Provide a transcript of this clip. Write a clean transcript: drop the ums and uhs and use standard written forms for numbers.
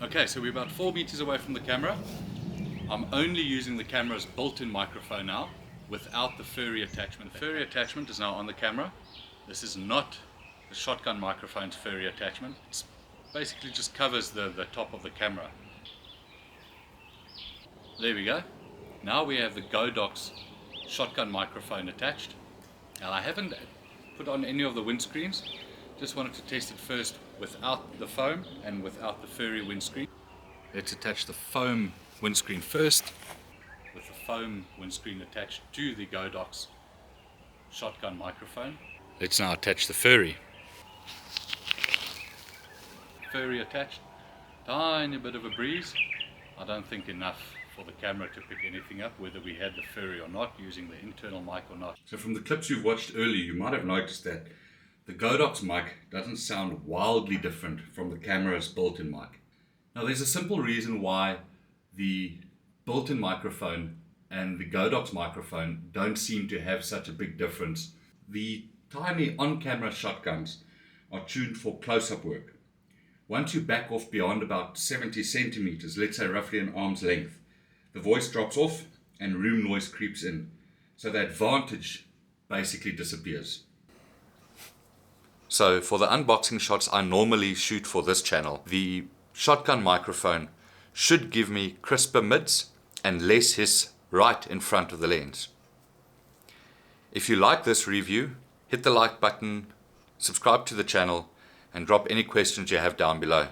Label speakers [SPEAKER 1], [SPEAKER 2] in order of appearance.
[SPEAKER 1] Okay, so we're about 4 meters away from the camera. I'm only using the camera's built-in microphone now, without the furry attachment. The furry attachment is now on the camera. This is not the shotgun microphone's furry attachment. It basically just covers the top of the camera. There we go. Now we have the Godox shotgun microphone attached. Now I haven't put on any of the windscreens. Just wanted to test it first without the foam and without the furry windscreen. Let's attach the foam windscreen first, with the foam windscreen attached to the Godox shotgun microphone. Let's now attach the furry. Furry attached, tiny bit of a breeze. I don't think enough for the camera to pick anything up, whether we had the furry or not, using the internal mic or not. So from the clips you've watched earlier, you might have noticed that the Godox mic doesn't sound wildly different from the camera's built-in mic. Now there's a simple reason why the built-in microphone and the Godox microphone don't seem to have such a big difference. The tiny on-camera shotguns are tuned for close-up work. Once you back off beyond about 70 centimeters, let's say roughly an arm's length, the voice drops off and room noise creeps in. So the advantage basically disappears. So for the unboxing shots I normally shoot for this channel, the shotgun microphone should give me crisper mids and less hiss right in front of the lens. If you like this review, hit the like button, subscribe to the channel, and drop any questions you have down below.